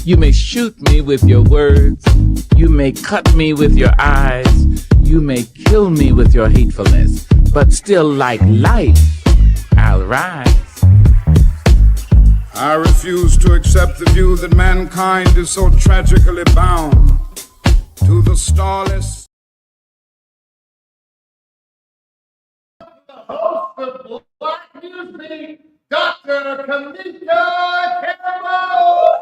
You may shoot me with your words. You may cut me with your eyes. You may kill me with your hatefulness. But still, like life, I'll rise. I refuse to accept the view that mankind is so tragically bound to the starless. The host of Black Newsbeat, Dr. Kimeka Campbell.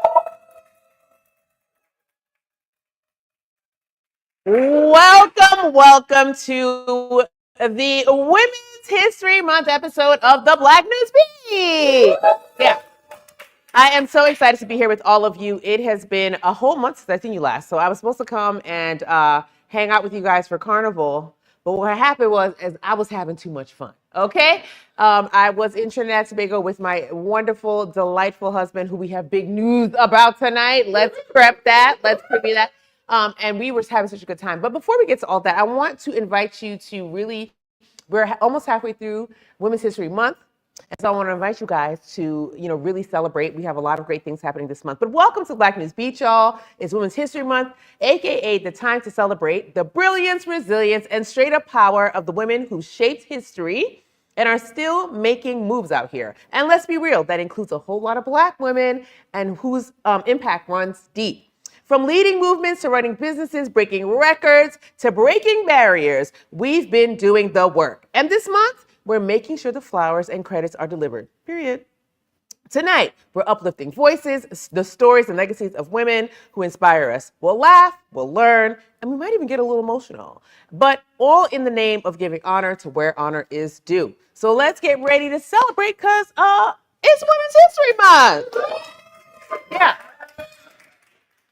Welcome to the Women's History Month episode of the Black Newsbeat. Yeah. I am so excited to be here with all of you. It has been a whole month since I've seen you last. So I was supposed to come and hang out with you guys for Carnival. But what happened was I was having too much fun, okay? I was in Trinidad and Tobago with my wonderful, delightful husband, who we have big news about tonight. Let's prep that. Let's preview that. And we were having such a good time. But before we get to all that, I want to invite you to we're almost halfway through Women's History Month. And so I want to invite you guys to, really celebrate. We have a lot of great things happening this month. But welcome to Black Newsbeat, y'all. It's Women's History Month, aka the time to celebrate the brilliance, resilience, and straight up power of the women who shaped history and are still making moves out here. And let's be real, that includes a whole lot of Black women and whose impact runs deep. From leading movements to running businesses, breaking records, to breaking barriers, we've been doing the work. And this month, we're making sure the flowers and credits are delivered, period. Tonight, we're uplifting voices, the stories and legacies of women who inspire us. We'll laugh, we'll learn, and we might even get a little emotional. But all in the name of giving honor to where honor is due. So let's get ready to celebrate, because it's Women's History Month. Yeah.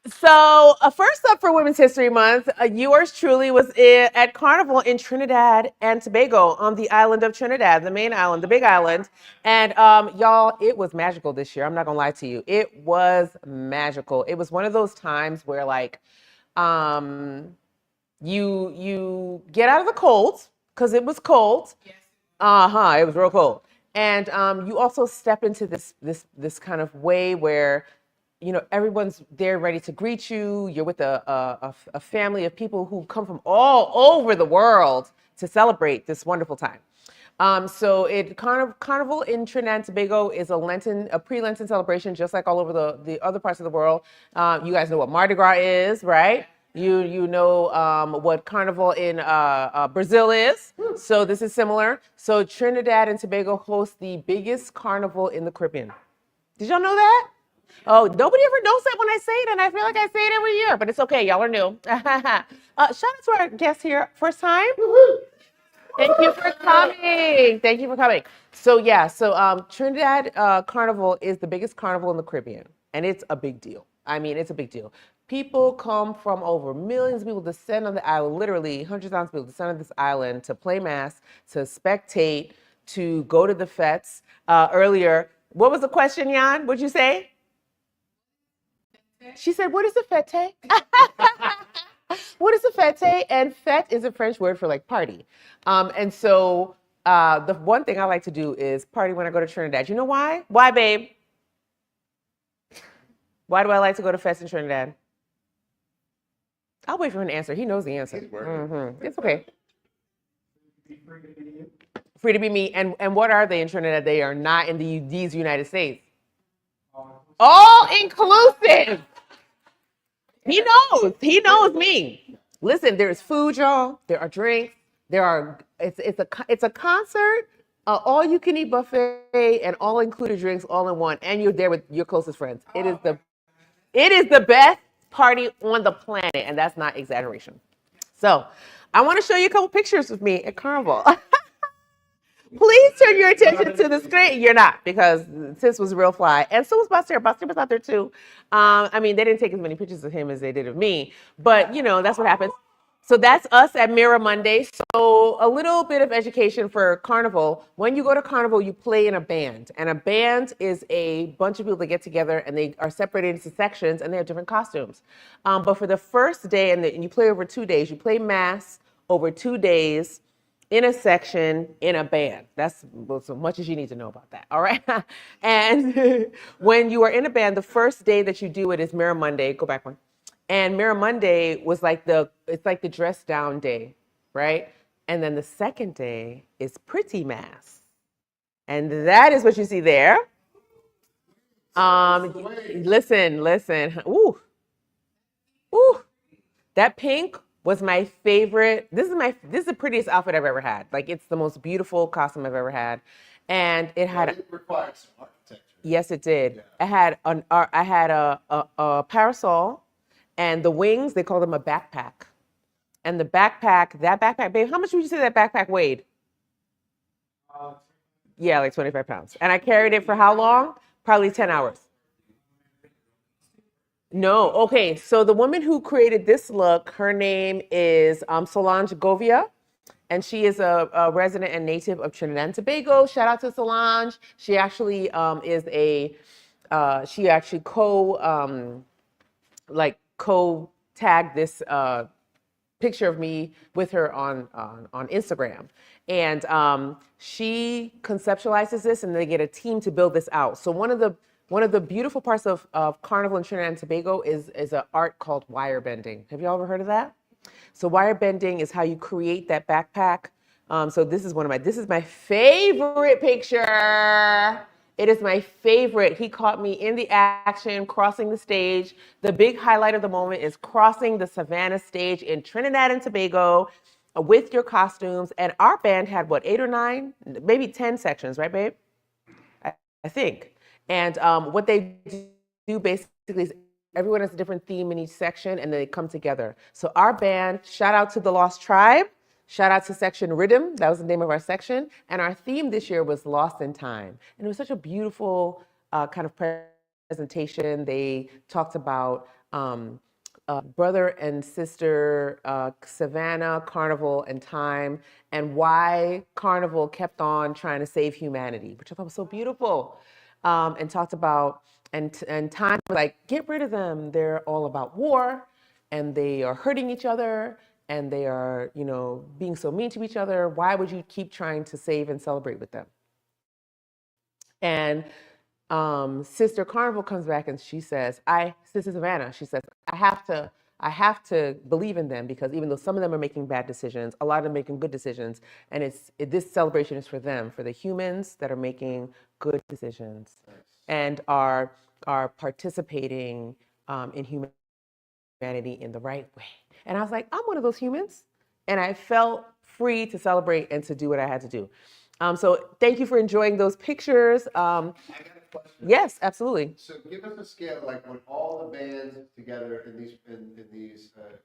So first up for Women's History Month, yours truly was at Carnival in Trinidad and Tobago on the island of Trinidad, the main island, the big island. And y'all, it was magical this year. I'm not gonna lie to you. It was magical. It was one of those times where you get out of the cold, because it was cold. Yes. It was real cold. And you also step into this kind of way where everyone's there ready to greet you. You're with a family of people who come from all over the world to celebrate this wonderful time. So Carnival in Trinidad and Tobago is a pre-Lenten celebration, just like all over the other parts of the world. You guys know what Mardi Gras is, right? You know what Carnival in Brazil is. So this is similar. So Trinidad and Tobago hosts the biggest carnival in the Caribbean. Did y'all know that? Oh, nobody ever knows that when I say it, and I feel like I say it every year, but it's okay. Y'all are new. Shout out to our guest here. First time? Thank you for coming. Thank you for coming. So Trinidad Carnival is the biggest carnival in the Caribbean, and it's a big deal. I mean, it's a big deal. People come from over millions of people descend on the island, literally hundreds of thousands of people descend on this island to play mass, to spectate, to go to the fetes. Earlier, what was the question, Jan? What'd you say? She said, what is a fete? What is a fete? And fete is a French word for party. And so the one thing I like to do is party when I go to Trinidad. You know why? Why, babe? Why do I like to go to fetes in Trinidad? I'll wait for him to answer. He knows the answer. Mm-hmm. It's okay. Free to be me. And what are they in Trinidad? They are not in these United States. All inclusive. He knows me. Listen, there's food, y'all. There are drinks. It's a concert, all you can eat buffet and all included drinks all in one. And you're there with your closest friends. It is the best party on the planet. And that's not exaggeration. So I want to show you a couple pictures of me at Carnival. Please turn your attention to the screen. You're not, because Sis was real fly. And so was Buster. Buster was out there too. They didn't take as many pictures of him as they did of me. But, that's what happens. So that's us at Mirror Monday. So a little bit of education for Carnival. When you go to Carnival, you play in a band. And a band is a bunch of people that get together and they are separated into sections and they have different costumes. But for the first day, and you play over 2 days, you play mass over 2 days. in a section in a band. That's as much as you need to know about that. All right. And when you are in a band, the first day that you do it is Mirror Monday. Go back one. And Mirror Monday was it's like the dress down day, right? And then the second day is Pretty Mass. And that is what you see there. Listen. Ooh. Ooh. That pink was my favorite. This is the prettiest outfit I've ever had. Like, it's the most beautiful costume I've ever had. And it had It required some architecture. yes, it did. Yeah. I had a parasol, and the wings, they call them a backpack. And that backpack, babe, how much would you say that backpack weighed? Yeah, like 25 pounds. And I carried it for how long? Probably 10 hours. No, okay. So the woman who created this look, her name is Solange Govia, and she is a resident and native of Trinidad and Tobago. Shout out to Solange. She actually she actually co-tagged this picture of me with her on Instagram. And she conceptualizes this, and they get a team to build this out. So one of the beautiful parts of Carnival in Trinidad and Tobago is an art called wire bending. Have you all ever heard of that? So wire bending is how you create that backpack. So this is my favorite picture. It is my favorite. He caught me in the action, crossing the stage. The big highlight of the moment is crossing the Savannah stage in Trinidad and Tobago with your costumes. And our band had, what, 8 or 9, maybe 10 sections, right, babe? I think. And what they do basically is everyone has a different theme in each section, and then they come together. So our band, shout out to the Lost Tribe. Shout out to Section Rhythm. That was the name of our section. And our theme this year was Lost in Time. And it was such a beautiful kind of presentation. They talked about brother and sister Savannah, Carnival, and Time, and why Carnival kept on trying to save humanity, which I thought was so beautiful. And talked about, and Time was like, get rid of them. They're all about war, and they are hurting each other, and they are, being so mean to each other. Why would you keep trying to save and celebrate with them? And Sister Carnival comes back and she says, Sister Savannah, she says, I have to believe in them, because even though some of them are making bad decisions, a lot of them are making good decisions. And this celebration is for them, for the humans that are making good decisions and are participating in humanity in the right way. And I was like, I'm one of those humans. And I felt free to celebrate and to do what I had to do. So thank you for enjoying those pictures. I got a question. Yes, absolutely. So give us a scale, like when all the bands together in these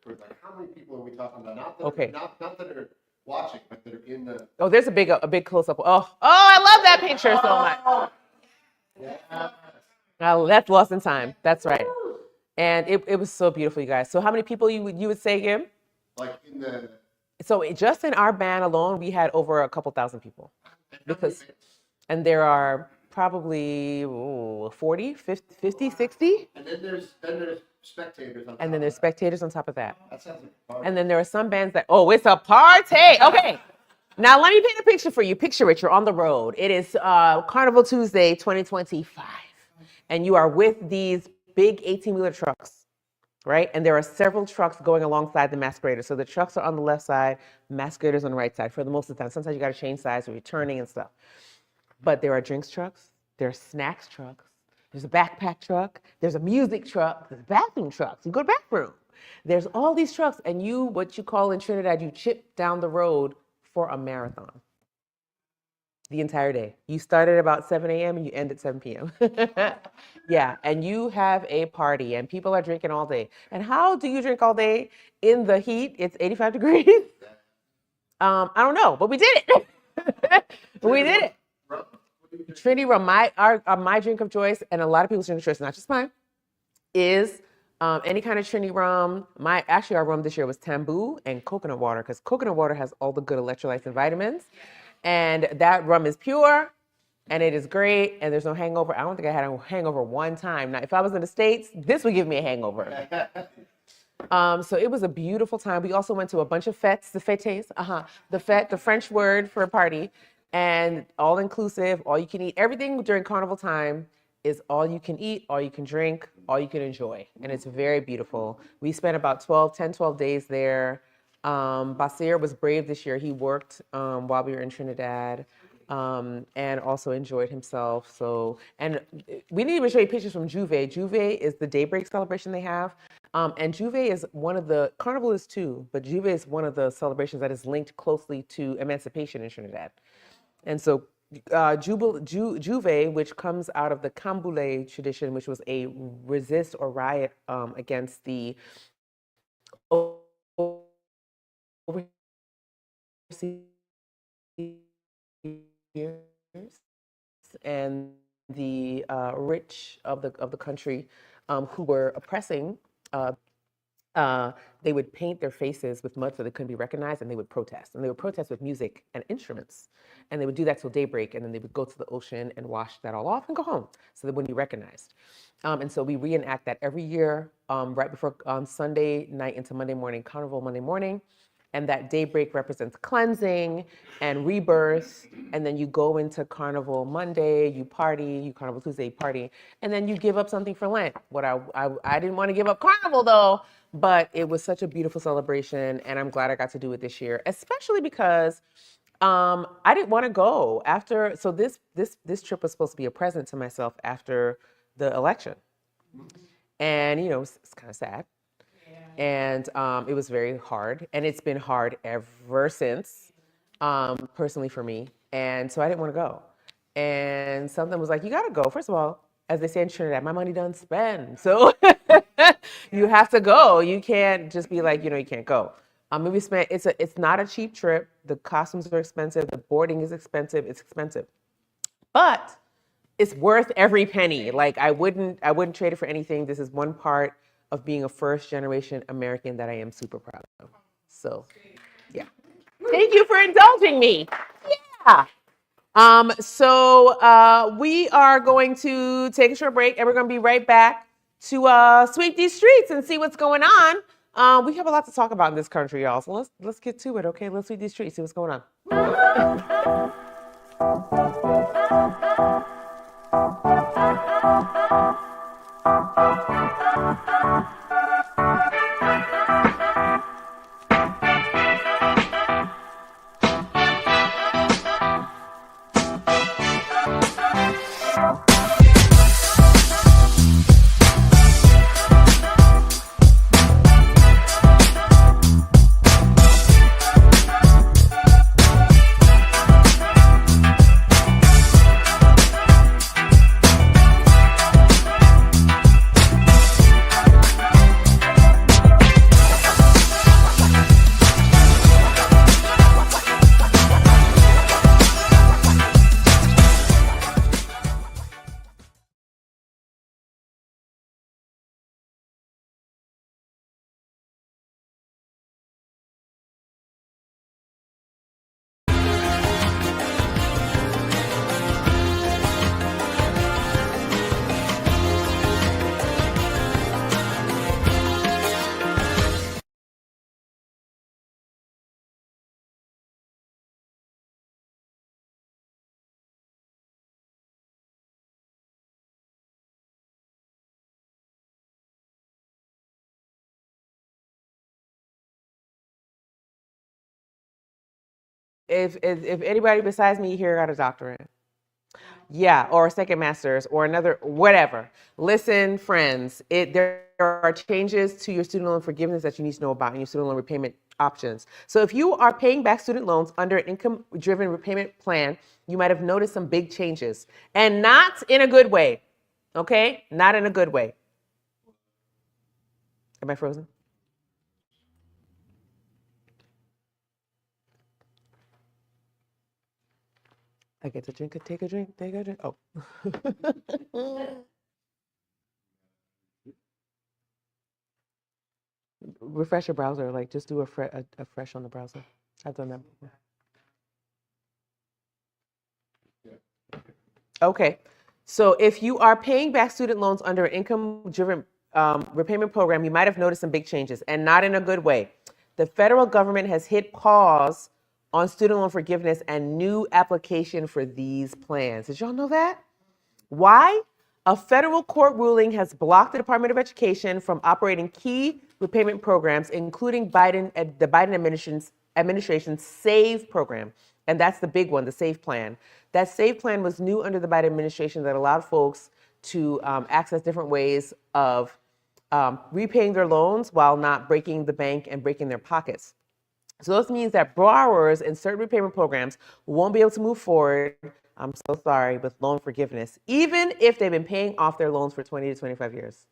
groups, like how many people are we talking about? Not that are watching, but that are in the. Oh, there's a big close up. Oh, I love that picture so much. Yeah. Oh, that's Lost in Time. That's right. And it was so beautiful, you guys. So how many people you would say again? Like in the. So just in our band alone, we had over a couple thousand people. And there are probably 40, 50, 60. And then there's spectators on top. And then there's spectators on top of that. That sounds like a party. And then there are some bands that, it's a party. Okay. Now let me paint a picture for you. Picture it, you're on the road. It is Carnival Tuesday 2025. And you are with these big 18-wheeler trucks, right? And there are several trucks going alongside the masqueraders. So the trucks are on the left side, masqueraders on the right side for the most of the time. Sometimes you got to change sides or you're turning and stuff. But there are drinks trucks, there are snacks trucks, there's a backpack truck, there's a music truck, there's bathroom trucks. You go to the bathroom. There's all these trucks, and what you call in Trinidad, you chip down the road for a marathon. The entire day. You start at about 7 a.m. and you end at 7 p.m. Yeah, and you have a party, and people are drinking all day. And how do you drink all day in the heat? It's 85 degrees. I don't know, but we did it. We did it. Trinity rum, my drink of choice, and a lot of people's drink of choice, not just mine, is any kind of Trinity rum. Our rum this year was Tamboo and coconut water, because coconut water has all the good electrolytes and vitamins. And that rum is pure, and it is great, and there's no hangover. I don't think I had a hangover one time. Now, if I was in the States, this would give me a hangover. So it was a beautiful time. We also went to a bunch of fêtes, the fête, the French word for a party, and all inclusive, all you can eat. Everything during carnival time is all you can eat, all you can drink, all you can enjoy. And it's very beautiful. We spent about 12 days there. Basir was brave this year. He worked while we were in Trinidad. And also enjoyed himself. So, and we didn't even show you pictures from Juve. Juve is the daybreak celebration they have. And Juve is one of the, Carnival is too, but Juve is one of the celebrations that is linked closely to emancipation in Trinidad. And so Juve, which comes out of the Campbell tradition, which was a resist or riot against the and the rich of the country who were oppressing. They would paint their faces with mud so they couldn't be recognized, and they would protest. And they would protest with music and instruments. And they would do that till daybreak, and then they would go to the ocean and wash that all off and go home so they wouldn't be recognized. And so we reenact that every year, right before Sunday night into Monday morning, Carnival Monday morning. And that daybreak represents cleansing and rebirth. And then you go into Carnival Monday, you party, you Carnival Tuesday party, and then you give up something for Lent. What I didn't want to give up Carnival though, but it was such a beautiful celebration, and I'm glad I got to do it this year, especially because I didn't want to go after. So this trip was supposed to be a present to myself after the election, and you know it's kind of sad. And it was very hard, and it's been hard ever since, personally for me. And so I didn't want to go. And something was like, you got to go. First of all, as they say in Trinidad, my money done spend. So you have to go. You can't just be like, you can't go. We spent, it's not a cheap trip. The costumes are expensive. The boarding is expensive. It's expensive. But it's worth every penny. Like I wouldn't trade it for anything. This is one part of being a first generation American that I am super proud of. So, yeah. Thank you for indulging me. Yeah. So we are going to take a short break, and we're going to be right back to sweep these streets and see what's going on. We have a lot to talk about in this country, y'all. So let's get to it, okay? Let's sweep these streets, see what's going on. If anybody besides me here got a doctorate, yeah, or a second master's or another, whatever. Listen, friends, there are changes to your student loan forgiveness that you need to know about and your student loan repayment options. So if you are paying back student loans under an income-driven repayment plan, you might have noticed some big changes, and not in a good way, okay? Not in a good way. Am I frozen? I get to drink, take a drink. Oh. Refresh your browser, like just do a fresh on the browser. I've done that before. Okay, so if you are paying back student loans under an income-driven repayment program, you might have noticed some big changes, and not in a good way. The federal government has hit pause on student loan forgiveness and new application for these plans. Did y'all know that? Why? A federal court ruling has blocked the Department of Education from operating key repayment programs, including the Biden administration's SAVE program. And that's the big one, the SAVE plan. That SAVE plan was new under the Biden administration that allowed folks to access different ways of repaying their loans while not breaking the bank and breaking their pockets. So this means that borrowers in certain repayment programs won't be able to move forward, I'm so sorry, with loan forgiveness, even if they've been paying off their loans for 20 to 25 years.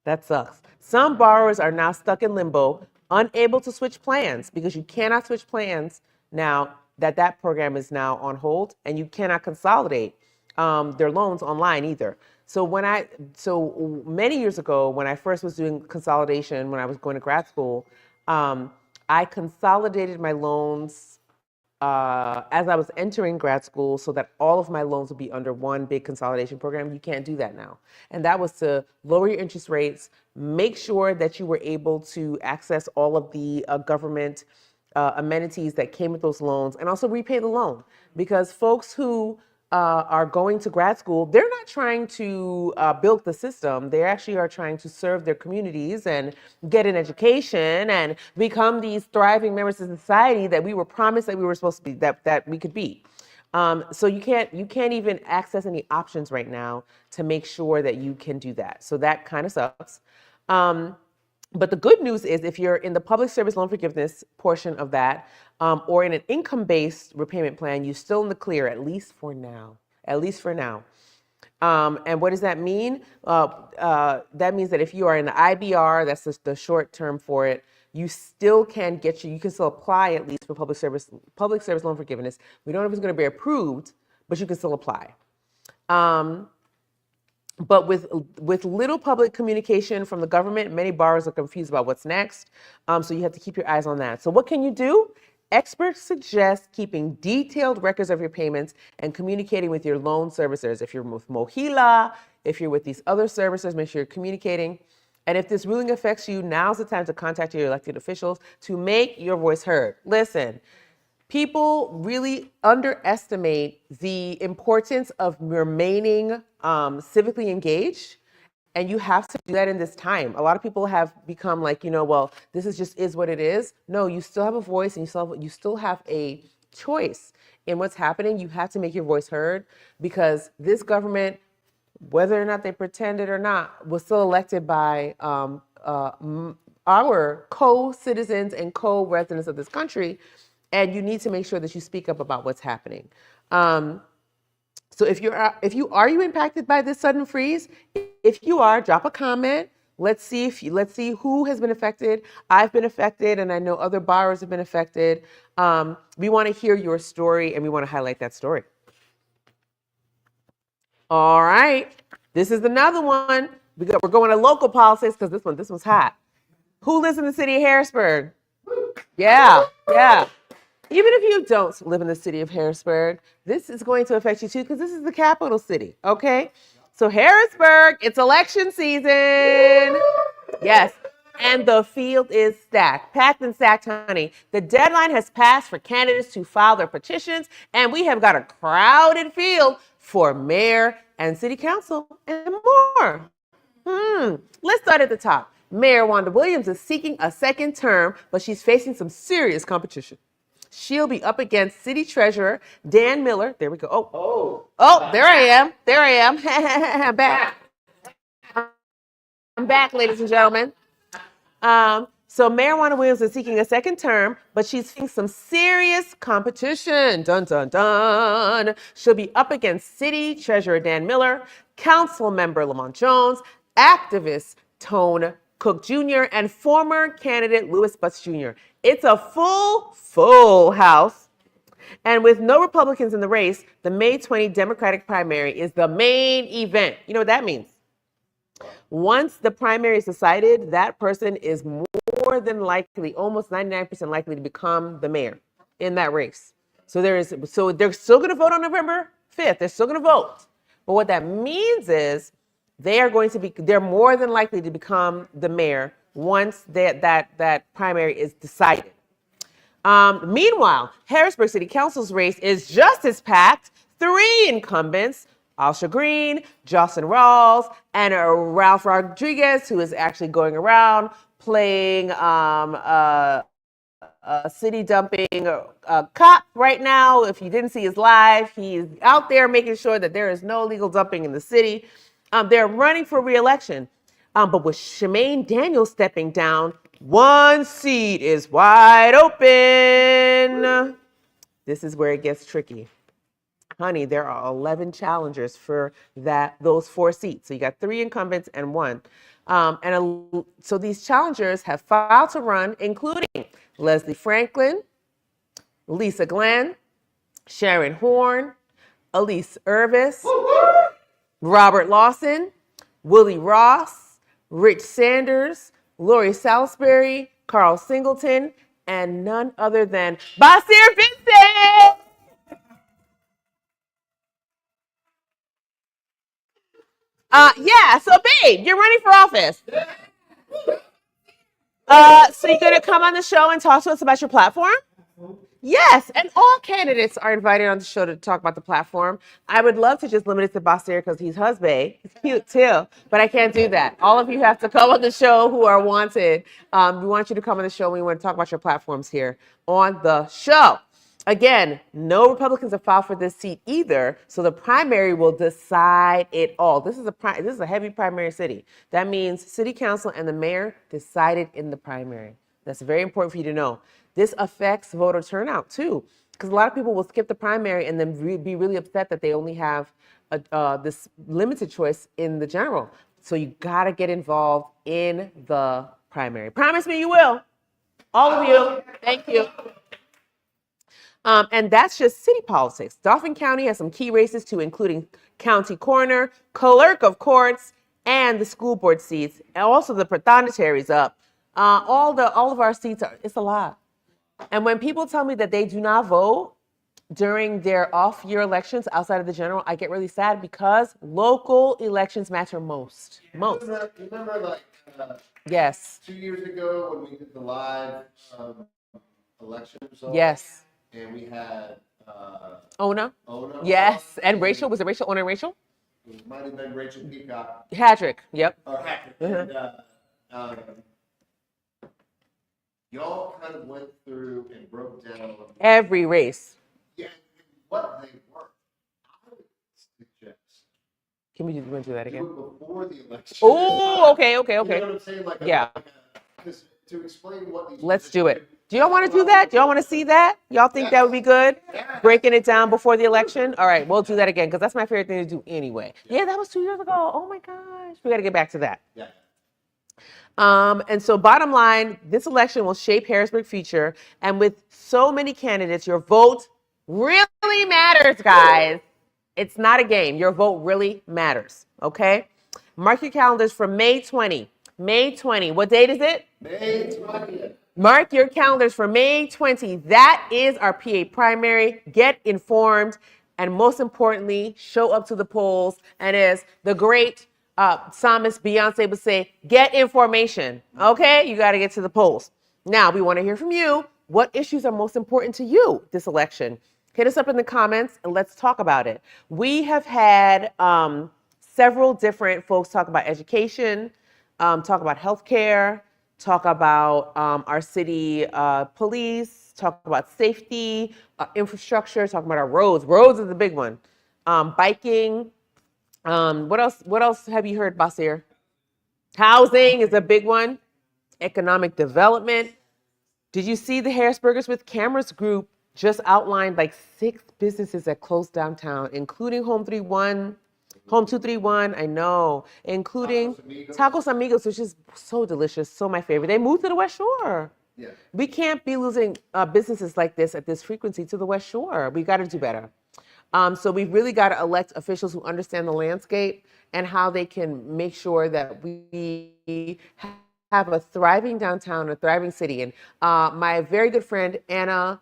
That sucks. Some borrowers are now stuck in limbo, unable to switch plans, because you cannot switch plans now that program is now on hold, and you cannot consolidate their loans online either. So many years ago, when I first was doing consolidation, when I was going to grad school, I consolidated my loans as I was entering grad school so that all of my loans would be under one big consolidation program. You can't do that now. And that was to lower your interest rates, make sure that you were able to access all of the government amenities that came with those loans, and also repay the loan. Because folks who are going to grad school, they're not trying to build the system. They actually are trying to serve their communities and get an education and become these thriving members of society that we were promised that we were supposed to be, that we could be. So you can't even access any options right now to make sure that you can do that. So that kind of sucks. But the good news is, if you're in the public service loan forgiveness portion of that, or in an income-based repayment plan, you're still in the clear, at least for now. At least for now. And what does that mean? That means that if you are in the IBR, that's just the short term for it, you still can you can still apply at least for public service loan forgiveness. We don't know if it's going to be approved, but you can still apply. But with little public communication from the government, many borrowers are confused about what's next. So you have to keep your eyes on that. So what can you do? Experts suggest keeping detailed records of your payments and communicating with your loan servicers. If you're with Mohila, if you're with these other servicers, make sure you're communicating. And if this ruling affects you, now's the time to contact your elected officials to make your voice heard. Listen, people really underestimate the importance of remaining civically engaged, and you have to do that in this time. A lot of people have become like, well, this is what it is. No, you still have a voice, and you still have a choice in what's happening. You have to make your voice heard, because this government, whether or not they pretend it or not, was still elected by our co-citizens and co-residents of this country. And you need to make sure that you speak up about what's happening. So if you are impacted by this sudden freeze? If you are, drop a comment. Let's see who has been affected. I've been affected, and I know other borrowers have been affected. We want to hear your story, and we want to highlight that story. All right, this is another one. We're going to local politics because this one's hot. Who lives in the city of Harrisburg? Yeah. Even if you don't live in the city of Harrisburg, this is going to affect you too, because this is the capital city, okay? So Harrisburg, it's election season. Yes, and the field is stacked, packed and stacked, honey. The deadline has passed for candidates to file their petitions, and we have got a crowded field for mayor and city council and more. Let's start at the top. Mayor Wanda Williams is seeking a second term, but she's facing some serious competition. She'll be up against City Treasurer Dan Miller. There we go. Oh, there I am. I'm back. I'm back, ladies and gentlemen. So Mayor Wanda Williams is seeking a second term, but she's facing some serious competition. Dun, dun, dun. She'll be up against City Treasurer Dan Miller, Council Member Lamont Jones, activist Tone Cook Jr., and former candidate Louis Butts Jr. It's a full house. And with no Republicans in the race, the May 20 Democratic primary is the main event. You know what that means? Once the primary is decided, that person is more than likely, almost 99% likely to become the mayor in that race. So they're still going to vote on November 5th. They're still going to vote. But what that means is They're more than likely to become the mayor once that primary is decided. Meanwhile, Harrisburg City Council's race is just as packed. 3 incumbents, Alsha Green, Jocelyn Rawls, and Ralph Rodriguez, who is actually going around playing city dumping cop right now. If you didn't see his live, he's out there making sure that there is no illegal dumping in the city. They're running for re-election. But with Shemaine Daniels stepping down, one seat is wide open. This is where it gets tricky. Honey, there are 11 challengers for those 4 seats. So you got 3 incumbents and 1. So these challengers have filed to run, including Leslie Franklin, Lisa Glenn, Sharon Horn, Elise Irvis, Robert Lawson, Willie Ross, Rich Sanders, Lori Salisbury, Carl Singleton, and none other than Basir Vincent. Yeah, so babe, you're running for office. So you're gonna come on the show and talk to us about your platform? Yes, and all candidates are invited on the show to talk about the platform. I would love to just limit it to Basir because he's husband. He's cute too, but I can't do that. All of you have to come on the show who are wanted. We want you to come on the show. We want to talk about your platforms here on the show. Again, no Republicans have filed for this seat either, so the primary will decide it all. This is a heavy primary city. That means city council and the mayor decided in the primary. That's very important for you to know. This affects voter turnout too, because a lot of people will skip the primary and then be really upset that they only have this limited choice in the general. So you gotta get involved in the primary. Promise me you will. All of you. Thank you. And that's just city politics. Dauphin County has some key races too, including county coroner, clerk of courts, and the school board seats, and also the prothonotaries up. All of our seats it's a lot. And when people tell me that they do not vote during their off-year elections outside of the general, I get really sad because local elections matter most. Most. Remember like yes. 2 years ago when we did the live election results? Yes. And we had Ona. Ona. Yes. And Rachel. Was it Rachel? Ona and Rachel? It might have been Rachel Peacock. Hadrick. Yep. Or Hadrick. Mm-hmm. And y'all kind of went through and broke down every race. Yeah, what they were. I would suggest. Can we do that again? Do it before the election. Oh, okay. You know what I'm saying? Yeah. Because to explain what these. Let's do it. Do y'all want to do that? Do y'all want to see that? Y'all think that would be good? Yeah. Breaking it down before the election? All right, we'll do that again because that's my favorite thing to do anyway. Yeah, that was 2 years ago. Oh my gosh. We got to get back to that. Yeah. And so bottom line, this election will shape Harrisburg's future. And with so many candidates, your vote really matters, guys. It's not a game. Your vote really matters, okay? Mark your calendars for May 20. May 20. What date is it? May 20th. Mark your calendars for May 20. That is our PA primary. Get informed. And most importantly, show up to the polls. And as the great psalmist Beyonce would say, get information. Okay? You got to get to the polls. Now, we want to hear from you. What issues are most important to you this election? Hit us up in the comments and let's talk about it. We have had several different folks talk about education, talk about healthcare, talk about our city police, talk about safety, infrastructure, talk about our roads. Roads is a big one. Biking. What else have you heard, Basir? Housing is a big one. Economic development. Did you see the Harrisburgers with Cameras group just outlined like 6 businesses that closed downtown, including Home 231, I know, including Tacos Amigos, which is so delicious, so my favorite. They moved to the West Shore. Yeah. We can't be losing businesses like this at this frequency to the West Shore. We got to do better. So we've really got to elect officials who understand the landscape and how they can make sure that we have a thriving downtown, a thriving city. And my very good friend, Anna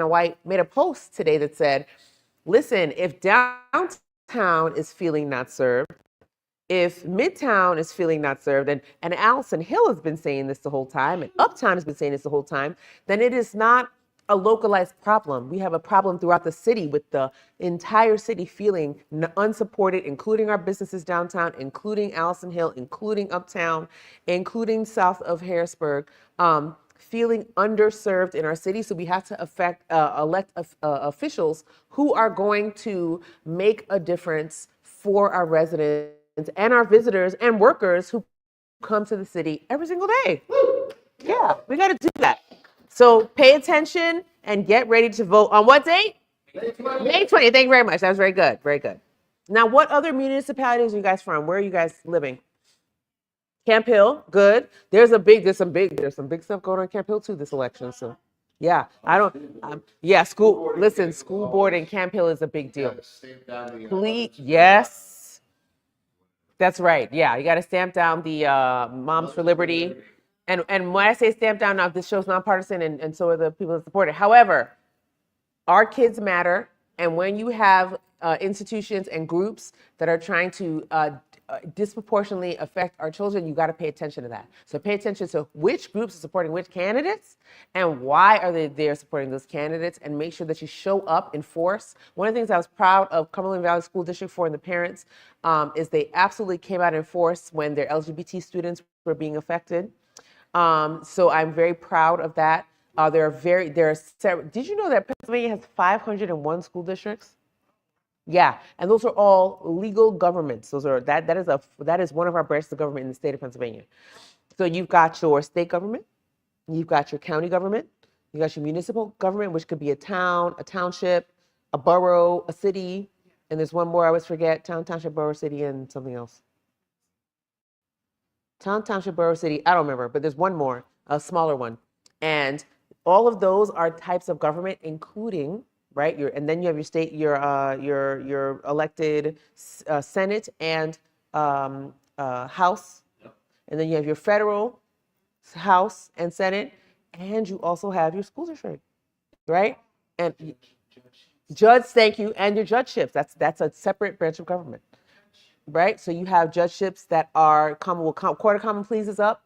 White, made a post today that said, listen, if downtown is feeling not served, if Midtown is feeling not served, and Allison Hill has been saying this the whole time, and Uptown has been saying this the whole time, then it is not a localized problem. We have a problem throughout the city with the entire city feeling unsupported, including our businesses downtown, including Allison Hill, including Uptown, including south of Harrisburg, feeling underserved in our city. So we have to elect officials who are going to make a difference for our residents and our visitors and workers who come to the city every single day. Yeah, we got to do that. So pay attention and get ready to vote on what date? May 20th. Thank you very much. That was very good. Very good. Now, what other municipalities are you guys from? Where are you guys living? Camp Hill, good. There's some big stuff going on in Camp Hill too this election. So, yeah, school board in Camp Hill is a big deal. Please, yes, that's right. Yeah, you got to stamp down the Moms for Liberty. And when I say stamp down, now this show's nonpartisan, and so are the people that support it. However, our kids matter, and when you have institutions and groups that are trying to disproportionately affect our children, you got to pay attention to that. So pay attention to which groups are supporting which candidates and why are they there supporting those candidates, and make sure that you show up in force. One of the things I was proud of Cumberland Valley School District for and the parents is they absolutely came out in force when their LGBT students were being affected. So I'm very proud of that. There are several. Did you know that Pennsylvania has 501 school districts? Yeah, and those are all legal governments. That is one of our branches of government in the state of Pennsylvania. So you've got your state government, you've got your county government, you got your municipal government, which could be a town, a township, a borough, a city, and there's one more I always forget: town, township, borough, city, and something else. Town, township, borough, city. I don't remember, but there's one more, a smaller one, and all of those are types of government, including. Right, and then you have your state, your elected Senate and House, and then you have your federal House and Senate, and you also have your school district, right? And judge, thank you, and your judgeships. That's a separate branch of government, right? So you have judgeships that are Court of Common Pleas is up.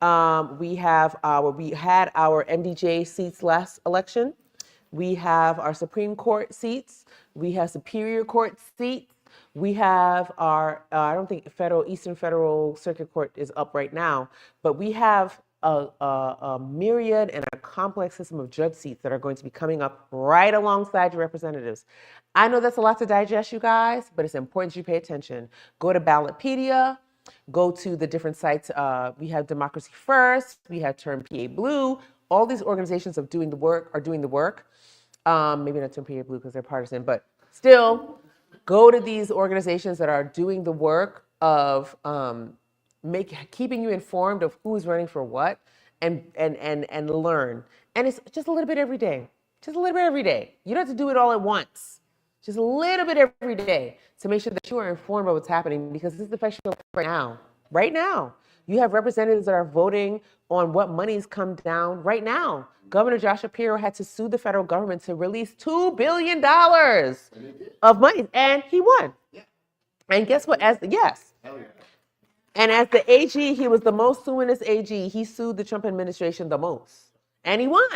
We had our MDJ seats last election. We have our Supreme Court seats. We have Superior Court seats. We have our, I don't think Eastern Federal Circuit Court is up right now, but we have a myriad and a complex system of judge seats that are going to be coming up right alongside your representatives. I know that's a lot to digest, you guys, but it's important you pay attention. Go to Ballotpedia, go to the different sites. We have Democracy First, we have Turn PA Blue. All these organizations are doing the work. Maybe not Turn PA Blue because they're partisan, but still, go to these organizations that are doing the work of keeping you informed of who's running for what, and learn. And it's just a little bit every day. Just a little bit every day. You don't have to do it all at once. Just a little bit every day to make sure that you are informed about what's happening, because this affects you right now. Right now. You have representatives that are voting on what monies come down right now. Governor Josh Shapiro had to sue the federal government to release $2 billion of money, and he won. Yeah. And guess what? And as the AG, he was the most suingest AG. He sued the Trump administration the most, and he won.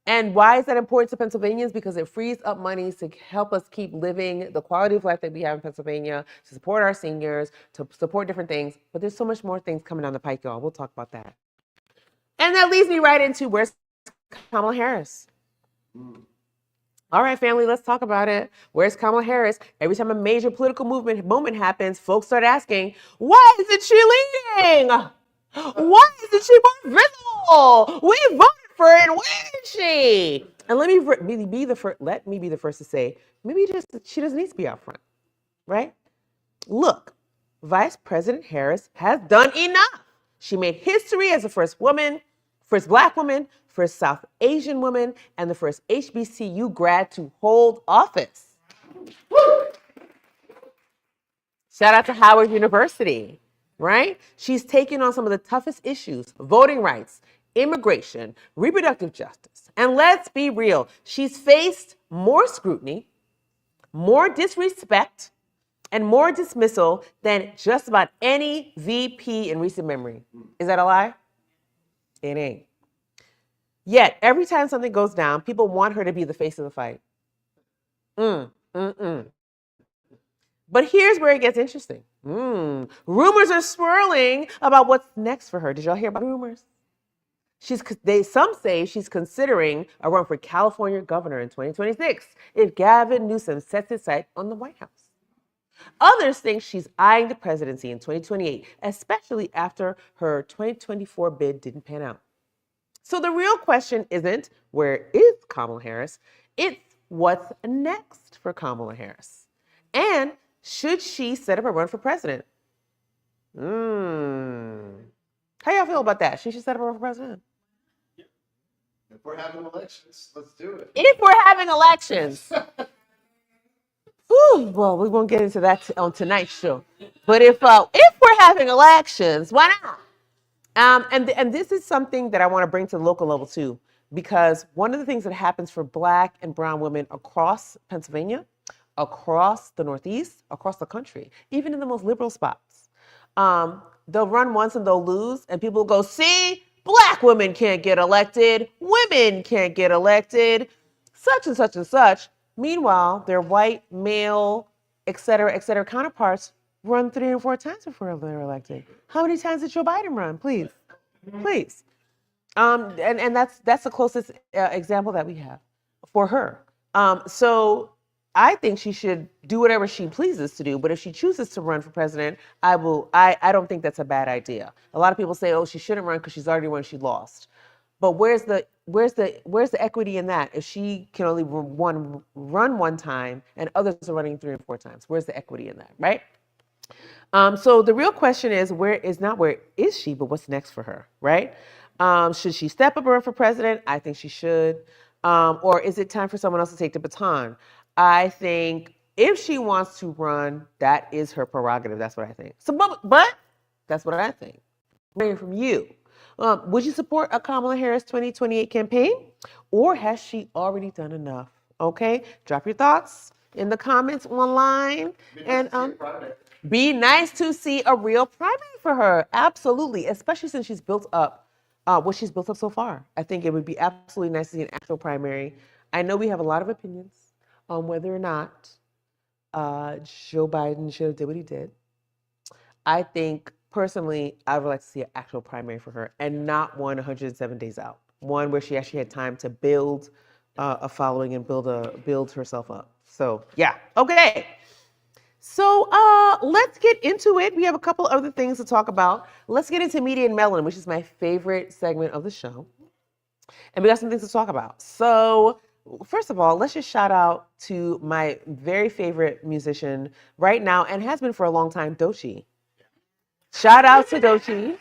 And why is that important to Pennsylvanians? Because it frees up money to help us keep living the quality of life that we have in Pennsylvania, to support our seniors, to support different things. But there's so much more things coming down the pike, y'all. We'll talk about that. And that leads me right into where's Kamala Harris? All right, family, let's talk about it. Where's Kamala Harris? Every time a major political moment happens, folks start asking, why isn't she leading? Why isn't she more visible? We voted for it, and where is she? And let me be the first to say, maybe she doesn't need to be out front, right? Look, Vice President Harris has done enough. She made history as the first Black woman, first South Asian woman, and the first HBCU grad to hold office. Shout out to Howard University, right? She's taken on some of the toughest issues: voting rights, immigration, reproductive justice. And let's be real, she's faced more scrutiny, more disrespect, and more dismissal than just about any VP in recent memory. Is that a lie? It ain't. Yet, every time something goes down, people want her to be the face of the fight. But here's where it gets interesting. Rumors are swirling about what's next for her. Did y'all hear about rumors? Some say she's considering a run for California governor in 2026 if Gavin Newsom sets his sight on the White House. Others think she's eyeing the presidency in 2028, especially after her 2024 bid didn't pan out. So the real question isn't where is Kamala Harris? It's what's next for Kamala Harris. And should she set up a run for president? How y'all feel about that? She should set up a run for president. If we're having elections, let's do it. If we're having elections. Well, we won't get into that on tonight's show. But if we're having elections, why not? And this is something that I want to bring to the local level too, because one of the things that happens for Black and brown women across Pennsylvania, across the Northeast, across the country, even in the most liberal spots, they'll run once and they'll lose, and people go, see, Black women can't get elected, women can't get elected, such and such and such. Meanwhile, their white, male, et cetera, counterparts run 3 or 4 times before they're elected. How many times did Joe Biden run? Please. And that's the closest example that we have for her. So I think she should do whatever she pleases to do. But if she chooses to run for president, I don't think that's a bad idea. A lot of people say, oh, she shouldn't run because she's already run, she lost. But where's the equity in that? If she can only run one time and others are running 3 and 4 times, where's the equity in that, right? So the real question is where is she, but what's next for her, right? Should she step up and run for president? I think she should. Or is it time for someone else to take the baton? I think if she wants to run, that is her prerogative. That's what I think. So, but that's what I think. Hearing from you. Would you support a Kamala Harris 2028 campaign? Or has she already done enough? Okay, drop your thoughts in the comments online. Be nice to see a real primary for her. Absolutely, especially since she's built up what she's built up so far. I think it would be absolutely nice to see an actual primary. I know we have a lot of opinions on whether or not Joe Biden should have did what he did. I think personally, I would like to see an actual primary for her and not one 107 days out. One where she actually had time to build a following and build herself up. So yeah, okay. So let's get into it. We have a couple other things to talk about. Let's get into Media and Melanin, which is my favorite segment of the show. And we got some things to talk about. So first of all, let's just shout out to my very favorite musician right now and has been for a long time, Doechii. Shout out to Doechii.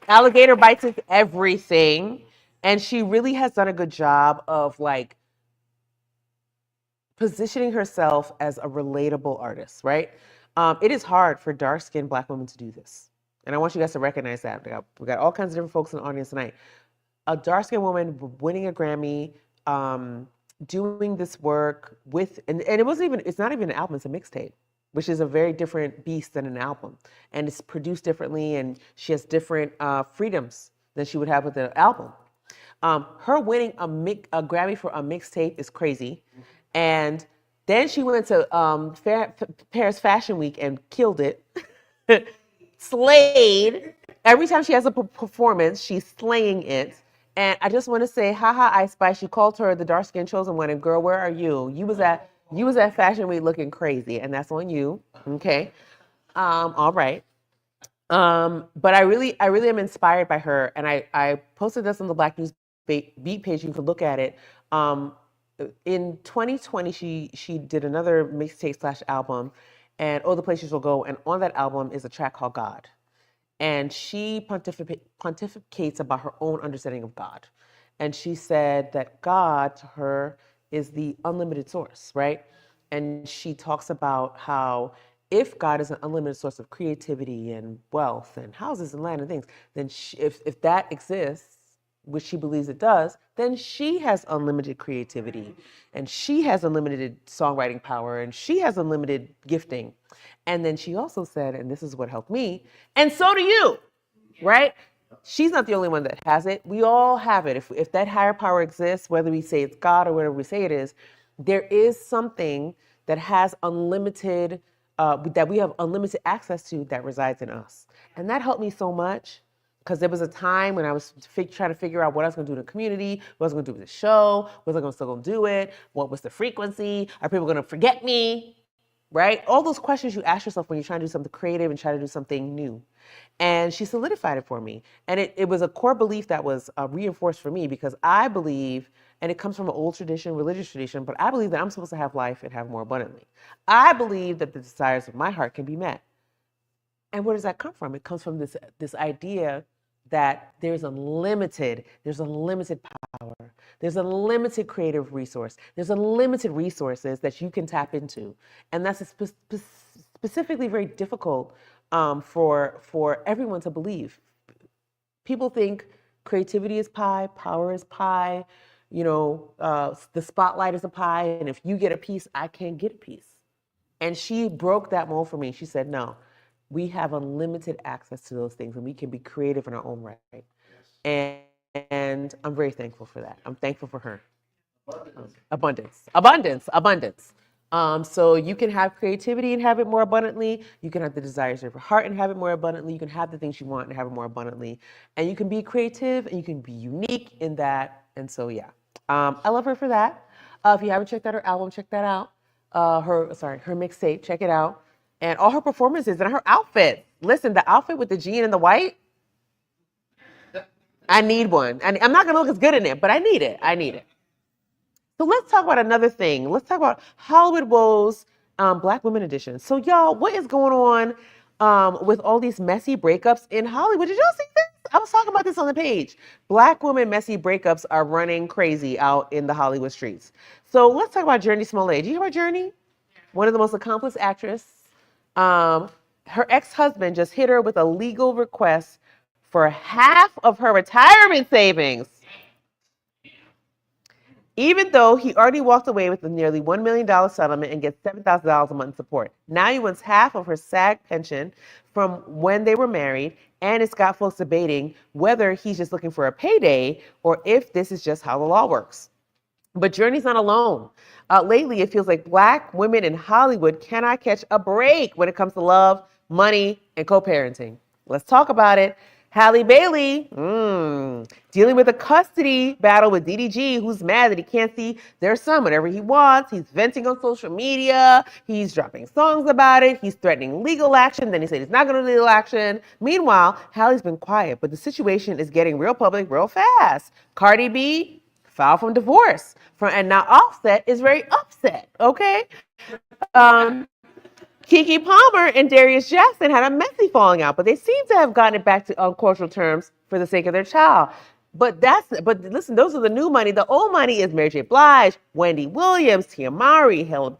Alligator bites into everything. And she really has done a good job of like positioning herself as a relatable artist, right? It is hard for dark-skinned Black women to do this. And I want you guys to recognize that. We got all kinds of different folks in the audience tonight. A dark-skinned woman winning a Grammy, doing this work with, and it's not even an album, it's a mixtape, which is a very different beast than an album. And it's produced differently, and she has different freedoms than she would have with an album. Her winning a Grammy for a mixtape is crazy. And then she went to Paris Fashion Week and killed it. Slayed. Every time she has a performance, she's slaying it. And I just want to say, haha, Ice Spice, you called her the dark-skinned chosen one, and girl, where are you? You was at Fashion Week looking crazy, and that's on you. Okay. All right. But I really am inspired by her, and I posted this on the Black Newsbeat page. You can look at it. In 2020, she did another mixtape / album, and Oh, the Places Will Go, and on that album is a track called God. And she pontificates about her own understanding of God. And she said that God, to her, is the unlimited source, right? And she talks about how if God is an unlimited source of creativity and wealth and houses and land and things, then if that exists, which she believes it does, then she has unlimited creativity and she has unlimited songwriting power and she has unlimited gifting. And then she also said, and this is what helped me, and so do you, right? She's not the only one that has it. We all have it. If that higher power exists, whether we say it's God or whatever we say it is, there is something that has unlimited, that we have unlimited access to that resides in us. And that helped me so much because there was a time when I was trying to figure out what I was going to do in the community, what I was going to do with the show, was I still going to do it, what was the frequency, are people going to forget me, right? All those questions you ask yourself when you're trying to do something creative and try to do something new. And she solidified it for me. And it was a core belief that was reinforced for me because I believe, and it comes from an old tradition, religious tradition, but I believe that I'm supposed to have life and have more abundantly. I believe that the desires of my heart can be met. And where does that come from? It comes from this idea that there's unlimited power. There's a limited creative resource. There's unlimited resources that you can tap into. And that's specifically very difficult for everyone to believe. People think creativity is pie, power is pie, the spotlight is a pie, and if you get a piece, I can't get a piece. And she broke that mold for me. She said, no, we have unlimited access to those things and we can be creative in our own right. Yes. And I'm very thankful for that. I'm thankful for her. Abundance. So you can have creativity and have it more abundantly. You can have the desires of your heart and have it more abundantly. You can have the things you want and have it more abundantly. And you can be creative and you can be unique in that. And so, yeah, I love her for that. If you haven't checked out her album, check that out. Her mixtape, check it out. And all her performances and her outfit. Listen, the outfit with the jean and the white, I need one. And I'm not going to look as good in it, but I need it. So let's talk about another thing. Let's talk about Hollywood Woes Black Women Edition. So y'all, what is going on with all these messy breakups in Hollywood? Did y'all see this? I was talking about this on the page. Black women messy breakups are running crazy out in the Hollywood streets. So let's talk about Journey Smollett. Do you hear about Journey? One of the most accomplished actresses. Her ex-husband just hit her with a legal request for half of her retirement savings. Even though he already walked away with a nearly $1 million settlement and gets $7,000 a month in support. Now he wants half of her SAG pension from when they were married, and it's got folks debating whether he's just looking for a payday or if this is just how the law works. But Journey's not alone. Lately, it feels like Black women in Hollywood cannot catch a break when it comes to love, money, and co-parenting. Let's talk about it. Halle Bailey, dealing with a custody battle with DDG, who's mad that he can't see their son whenever he wants. He's venting on social media. He's dropping songs about it. He's threatening legal action. Then he said he's not going to do legal action. Meanwhile, Halle's been quiet, but the situation is getting real public real fast. Cardi B filed for divorce. And now Offset is very upset, okay? Keke Palmer and Darius Jackson had a messy falling out, but they seem to have gotten it back to cordial terms for the sake of their child. But listen, those are the new money. The old money is Mary J. Blige, Wendy Williams, Tia Mowry, Halle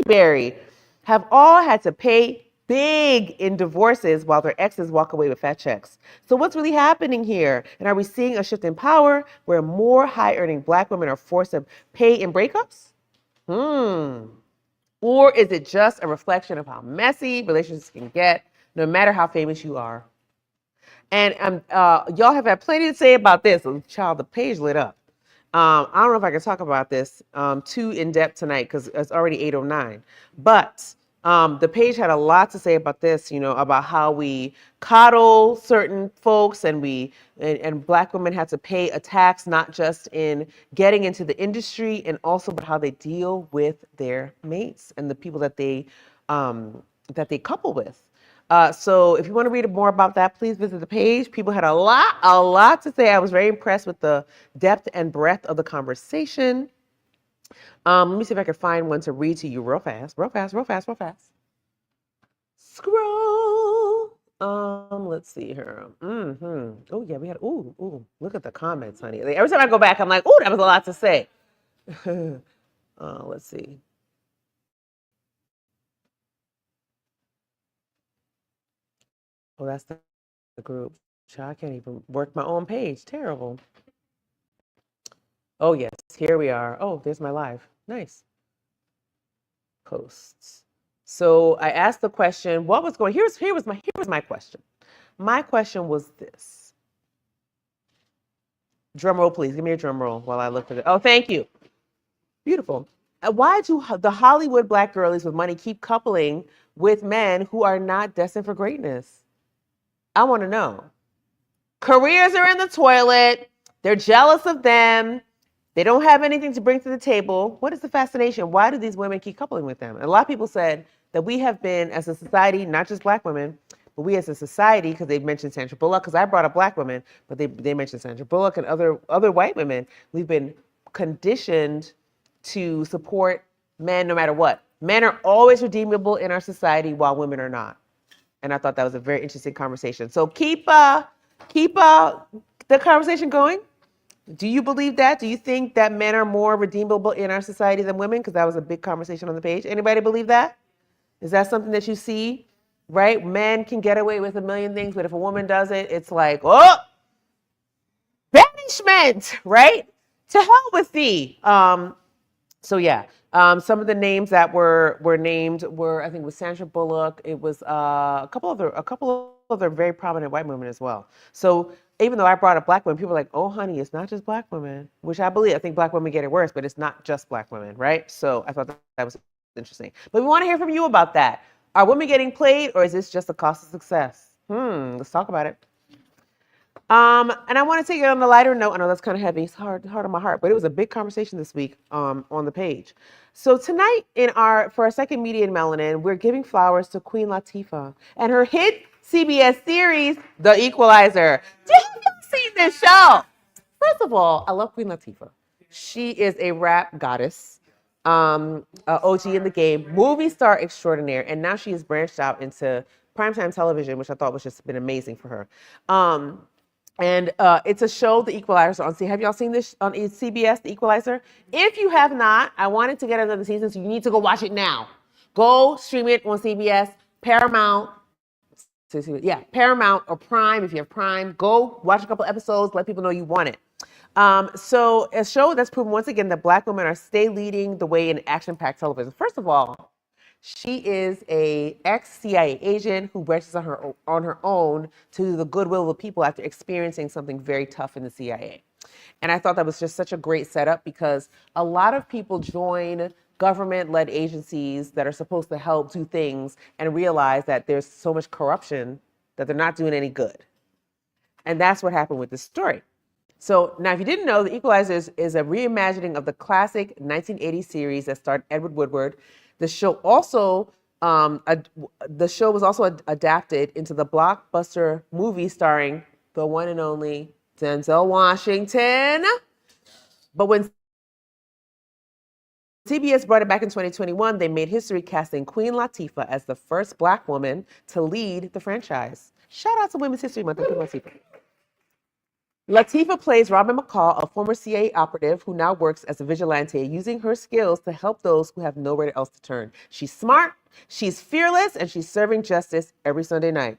Berry have all had to pay big in divorces while their exes walk away with fat checks. So what's really happening here? And are we seeing a shift in power where more high-earning Black women are forced to pay in breakups? Or is it just a reflection of how messy relationships can get, no matter how famous you are? And y'all have had plenty to say about this. Child, the page lit up. I don't know if I can talk about this too in depth tonight because it's already 8:09. But the page had a lot to say about this, about how we coddle certain folks and Black women had to pay a tax, not just in getting into the industry and also about how they deal with their mates and the people that they couple with. So if you want to read more about that, please visit the page. People had a lot to say. I was very impressed with the depth and breadth of the conversation. Let me see if I can find one to read to you real fast. Scroll. Let's see here. Oh yeah, we had. Ooh. Look at the comments, honey. Every time I go back, I'm like, that was a lot to say. Let's see. Oh, that's the group. I can't even work my own page. Terrible. Oh, yes. Here we are. Oh, there's my live. Nice. Posts. So I asked the question, what was going, here was my question. My question was this. Drum roll, please. Give me a drum roll while I look at it. Oh, thank you. Beautiful. Why do the Hollywood black girlies with money keep coupling with men who are not destined for greatness? I want to know. Careers are in the toilet. They're jealous of them. They don't have anything to bring to the table. What is the fascination? Why do these women keep coupling with them? And a lot of people said that we have been, as a society, not just black women, but we as a society, because they mentioned Sandra Bullock, because I brought up black women, but they mentioned Sandra Bullock and other white women. We've been conditioned to support men no matter what. Men are always redeemable in our society while women are not. And I thought that was a very interesting conversation. So keep the conversation going. Do you believe that? Do you think that men are more redeemable in our society than women? Because that was a big conversation on the page. Anybody believe that? Is that something that you see? Right? Men can get away with a million things, but if a woman does it, it's like, oh, banishment, right? To hell with thee. So yeah, some of the names that were named were, I think, it was Sandra Bullock. It was a couple other very prominent white women as well. So even though I brought up black women, people are like, oh, honey, it's not just black women, which I believe. I think black women get it worse, but it's not just black women, right? So I thought that was interesting. But we want to hear from you about that. Are women getting played, or is this just a cost of success? Let's talk about it. And I want to take it on a lighter note. I know that's kind of heavy. It's hard on my heart, but it was a big conversation this week on the page. So tonight for our second Media in Melanin, we're giving flowers to Queen Latifah and her hit CBS series, The Equalizer. Have you seen this show? First of all, I love Queen Latifah. She is a rap goddess, OG in the game, movie star extraordinaire, and now she has branched out into primetime television, which I thought was just been amazing for her. And it's a show, The Equalizer, on have y'all seen this on CBS, The Equalizer? If you have not, I wanted to get another season, so you need to go watch it now. Go stream it on CBS, Paramount. Yeah, Paramount or Prime, if you have Prime. Go watch a couple episodes, let people know you want it. So a show that's proven once again that black women are leading the way in action-packed television. First of all, she is a ex-CIA agent who branches on her own to do the goodwill of the people after experiencing something very tough in the CIA. And I thought that was just such a great setup because a lot of people join government-led agencies that are supposed to help do things and realize that there's so much corruption that they're not doing any good. And that's what happened with this story. So now, if you didn't know, The Equalizer is a reimagining of the classic 1980 series that starred Edward Woodward. The show also, was also adapted into the blockbuster movie starring the one and only Denzel Washington. But when CBS brought it back in 2021, they made history casting Queen Latifah as the first black woman to lead the franchise. Shout out to Women's History Month and Queen Latifah. Latifah plays Robin McCall, a former CIA operative who now works as a vigilante, using her skills to help those who have nowhere else to turn. She's smart, she's fearless, and she's serving justice every Sunday night.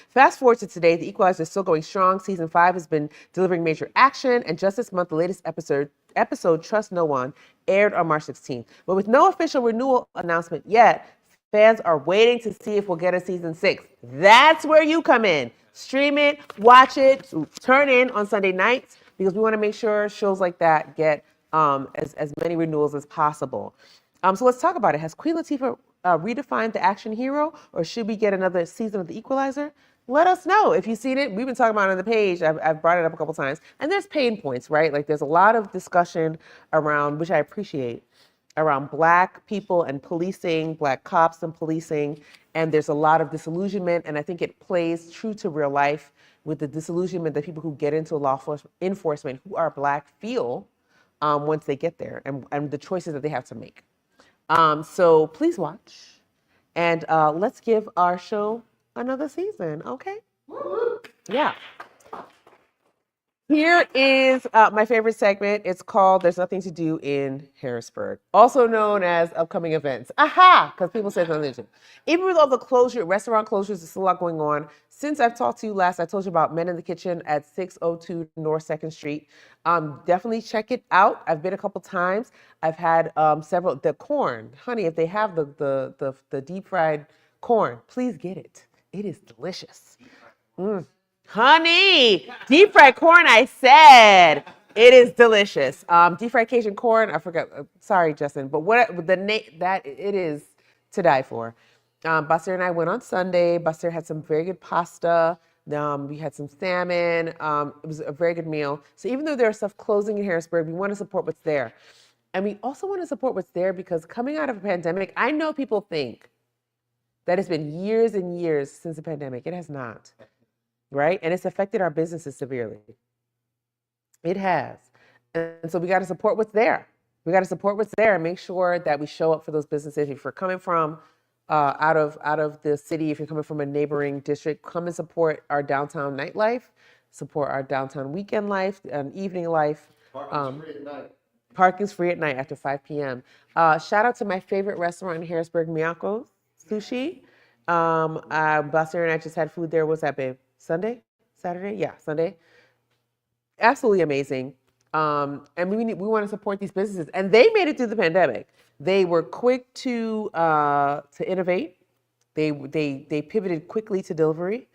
Fast forward to today, The Equalizer is still going strong. Season 5 has been delivering major action, and just this month, the latest episode Trust No One, aired on March 16th. But with no official renewal announcement yet, fans are waiting to see if we'll get a season 6. That's where you come in. Stream it, watch it, turn in on Sunday nights, because we want to make sure shows like that get as many renewals as possible. So let's talk about it. Has Queen Latifah redefined the action hero, or should we get another season of The Equalizer? Let us know if you've seen it. We've been talking about it on the page. I've brought it up a couple times. And there's pain points, right? Like there's a lot of discussion around, which I appreciate, around black people and policing, black cops and policing. And there's a lot of disillusionment. And I think it plays true to real life with the disillusionment that people who get into law enforcement who are black feel once they get there, and the choices that they have to make. So please watch. And let's give our show another season, okay? Yeah. Here is my favorite segment. It's called There's Nothing to Do in Harrisburg, also known as upcoming events. Aha! Because people say something to. Even with all the restaurant closures, there's still a lot going on. Since I've talked to you last, I told you about Men in the Kitchen at 602 North 2nd Street. Definitely check it out. I've been a couple times. I've had several. The corn, honey, if they have the deep fried corn, please get it. It is delicious. Honey, deep fried corn, I said. It is delicious. Deep fried Cajun corn, I forgot. Sorry, Justin, but what the name that it is to die for. Buster and I went on Sunday. Buster had some very good pasta. We had some salmon. It was a very good meal. So even though there's stuff closing in Harrisburg, we want to support what's there. And we also want to support what's there because coming out of a pandemic, I know people think that it's been years and years since the pandemic. It has not. Right? And it's affected our businesses severely. It has. And so we got to support what's there. We got to support what's there and make sure that we show up for those businesses. If you're coming from out of the city, if you're coming from a neighboring district, come and support our downtown nightlife, support our downtown weekend life and evening life. Parking's free at night. Parking's free at night after 5 p.m. Shout out to my favorite restaurant in Harrisburg, Miyako's Sushi. Buster and I just had food there. What's that, babe? Saturday? Yeah, Sunday. Absolutely amazing. And we want to support these businesses. And they made it through the pandemic. They were quick to innovate. They pivoted quickly to delivery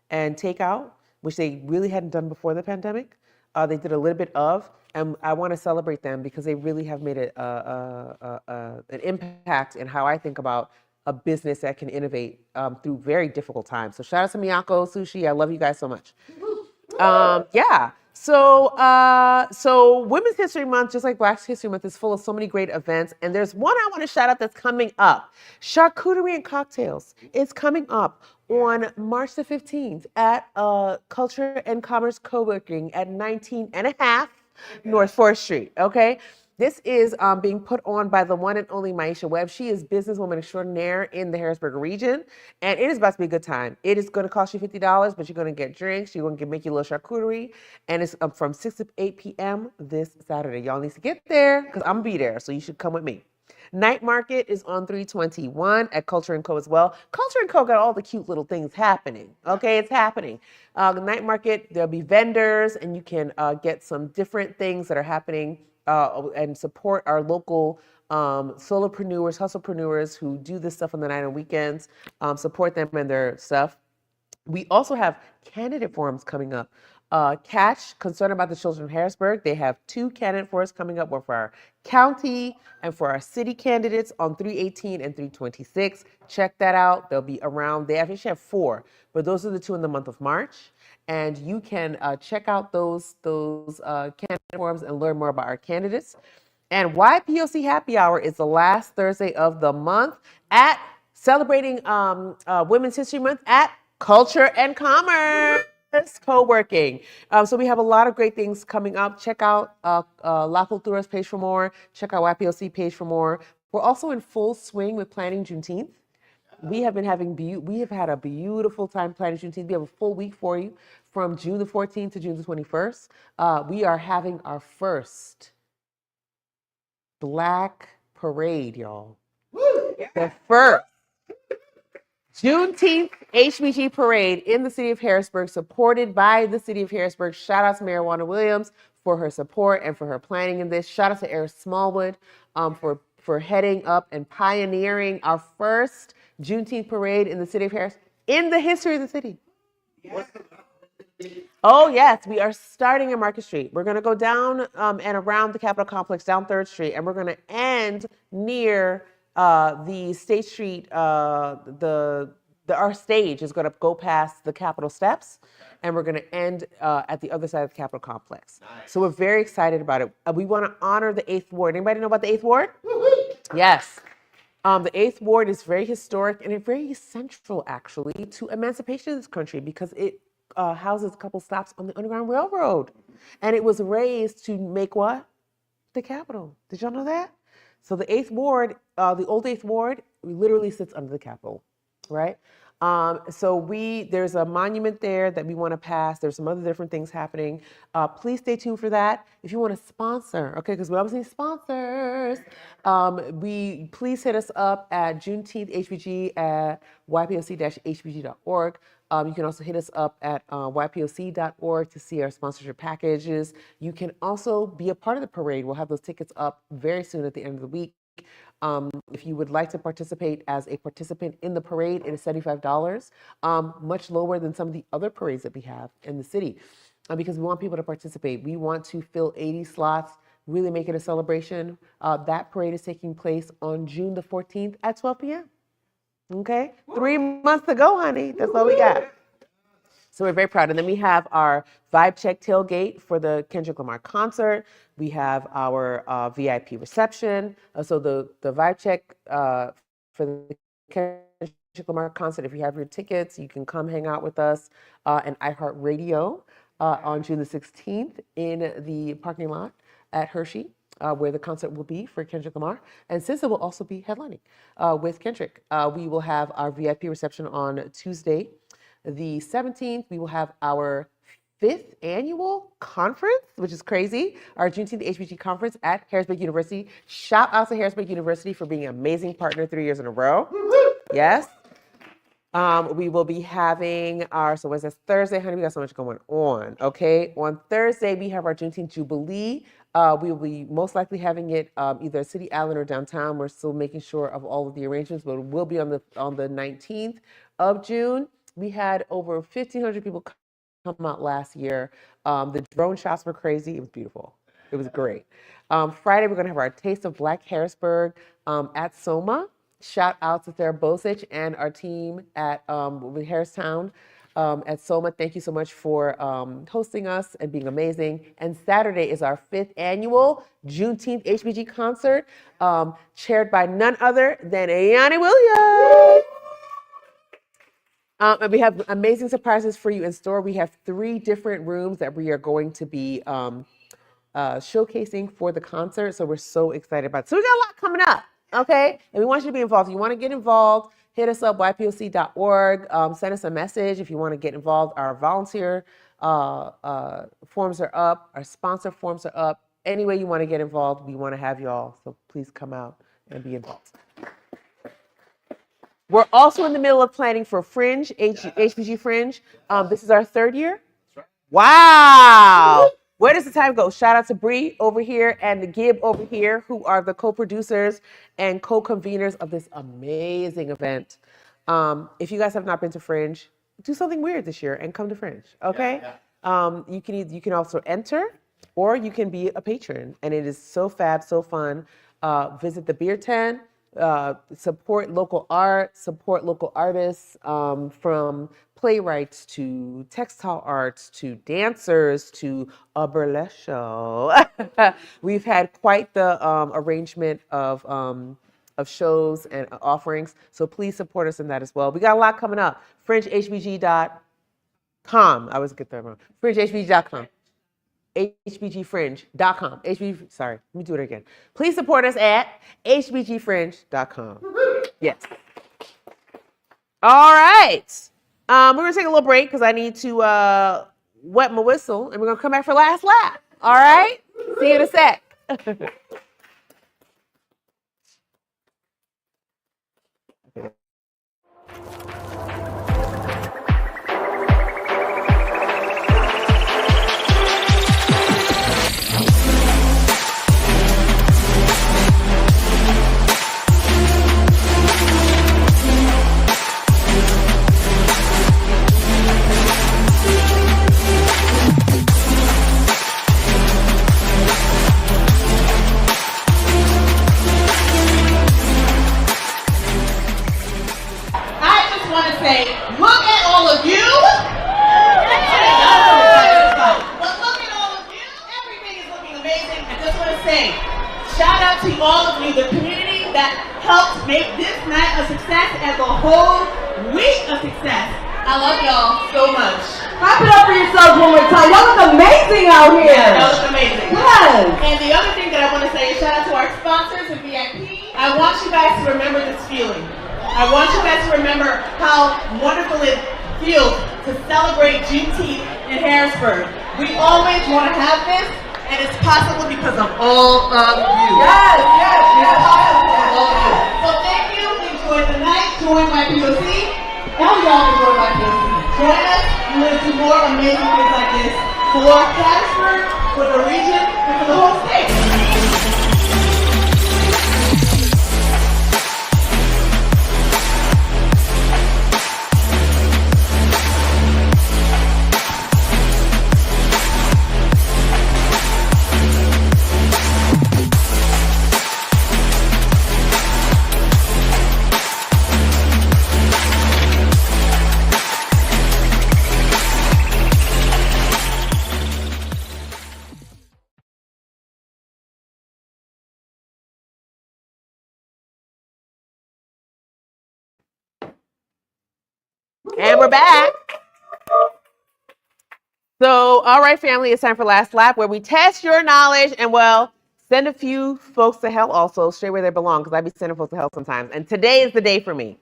and takeout, which they really hadn't done before the pandemic. They did a little bit of, and I want to celebrate them because they really have made an impact in how I think about a business that can innovate through very difficult times. So shout out to Miyako Sushi. I love you guys so much. Yeah. So Women's History Month, just like Black History Month, is full of so many great events. And there's one I want to shout out that's coming up. Charcuterie and Cocktails is coming up on March the 15th at Culture and Commerce Co-working at 19 and a half North 4th Street. Okay. This is being put on by the one and only Maisha Webb. She is businesswoman extraordinaire in the Harrisburg region, and it is about to be a good time. It is going to cost you $50, but you're going to get drinks. You're going to make your little charcuterie, and it's from 6 to 8 p.m. this Saturday. Y'all need to get there because I'm going to be there, so you should come with me. Night Market is on 321 at Culture & Co. as well. Culture & Co. got all the cute little things happening. Okay, it's happening. The Night Market, there'll be vendors, and you can get some different things that are happening and support our local solopreneurs, hustlepreneurs who do this stuff on the night and weekends, support them and their stuff. We also have candidate forums coming up. Catch, concerned about the children of Harrisburg, they have 2 candidate forums coming up, one for our county and for our city candidates on 318 and 326. Check that out. They'll be around. They actually have 4, but those are the 2 in the month of March. And you can check out those candidate forums and learn more about our candidates. And YPOC Happy Hour is the last Thursday of the month at celebrating Women's History Month at Culture and Commerce Co-working. So we have a lot of great things coming up. Check out La Cultura's page for more. Check out YPOC page for more. We're also in full swing with planning Juneteenth. We have had a beautiful time planning Juneteenth. We have a full week for you from June the 14th to June the 21st. We are having our first Black parade, y'all. Woo! The first Juneteenth HBG parade in the city of Harrisburg, supported by the city of Harrisburg. Shout out to Mayor Wanda Williams for her support and for her planning in this. Shout out to Eric Smallwood for heading up and pioneering our first Juneteenth parade in the city of Harris, in the history of the city. Yeah. Oh, yes, we are starting in Market Street. We're going to go down and around the Capitol Complex, down 3rd Street, and we're going to end near the State Street. Our stage is going to go past the Capitol steps, and we're going to end at the other side of the Capitol Complex. Nice. So we're very excited about it. We want to honor the 8th Ward. Anybody know about the 8th Ward? Yes. The 8th Ward is very historic and very central, actually, to emancipation in this country because it houses a couple stops on the Underground Railroad. And it was raised to make what? The Capitol. Did y'all know that? So the 8th Ward, the old 8th Ward, literally sits under the Capitol, right? So there's a monument there that we want to pass. There's some other different things happening. Please stay tuned for that. If you want to sponsor, okay, because we always need sponsors. Please hit us up at Juneteenth HBG at ypoc-hbg.org. You can also hit us up at ypoc.org to see our sponsorship packages. You can also be a part of the parade. We'll have those tickets up very soon at the end of the week. If you would like to participate as a participant in the parade, it is $75, much lower than some of the other parades that we have in the city, because we want people to participate. We want to fill 80 slots, really make it a celebration. That parade is taking place on June the 14th at 12 p.m. Okay? 3 months to go, honey. That's all we got. So we're very proud. And then we have our Vibe Check tailgate for the Kendrick Lamar concert. We have our VIP reception. So the Vibe Check for the Kendrick Lamar concert, if you have your tickets, you can come hang out with us and iHeartRadio on June the 16th in the parking lot at Hershey, where the concert will be for Kendrick Lamar. And SZA will also be headlining with Kendrick. We will have our VIP reception on Tuesday, the 17th. We will have our 5th annual conference, which is crazy, our Juneteenth HBG conference at Harrisburg University. Shout out to Harrisburg University for being an amazing partner 3 years in a row. Yes. We will be having so what's this, Thursday, honey? We got so much going on, okay? On Thursday, we have our Juneteenth Jubilee. We will be most likely having it either at City Island or downtown. We're still making sure of all of the arrangements, but it will be on the 19th of June. We had over 1,500 people come out last year. The drone shots were crazy. It was beautiful. It was great. Friday, we're going to have our Taste of Black Harrisburg at Soma. Shout out to Sarah Bosich and our team at Harristown at Soma. Thank you so much for hosting us and being amazing. And Saturday is our 5th annual Juneteenth HBG concert, chaired by none other than Ayani Williams. And we have amazing surprises for you in store. We have 3 different rooms that we are going to be showcasing for the concert. So we're so excited about it. So we got a lot coming up, okay? And we want you to be involved. If you want to get involved, hit us up, ypoc.org. Send us a message if you want to get involved. Our volunteer forms are up. Our sponsor forms are up. Any way you want to get involved, we want to have you all. So please come out and be involved. We're also in the middle of planning for Fringe, HBG Fringe. This is our 3rd year. That's right. Wow. Where does the time go? Shout out to Bree over here and the Gib over here, who are the co-producers and co-conveners of this amazing event. If you guys have not been to Fringe, do something weird this year and come to Fringe, okay? Yeah. You can also enter, or you can be a patron, and it is so fab, so fun. Visit the beer tent. Support local art, support local artists, from playwrights to textile arts to dancers to a burlesque show. We've had quite the arrangement of shows and offerings, so please support us in that as well. We got a lot coming up. FringeHBG.com. I always get that wrong. FringeHBG.com. HBGFringe.com. Sorry, let me do it again. Please support us at HBGFringe.com. Yes. All right. We're going to take a little break because I need to wet my whistle, and we're going to come back for last lap. All right? See you in a sec. I want you guys to remember how wonderful it feels to celebrate Juneteenth in Harrisburg. We always want to have this, and it's possible because of all of you. Yes. It's possible because of all of you. So thank you. Enjoy the night. Join my POC. All y'all enjoy my POC. Join us. We're going to do more amazing things like this for Harrisburg, for the region, and for the whole state. And we're back. So, all right, family, it's time for Last Lap, where we test your knowledge and, well, send a few folks to hell also, straight where they belong, because I be sending folks to hell sometimes. And today is the day for me.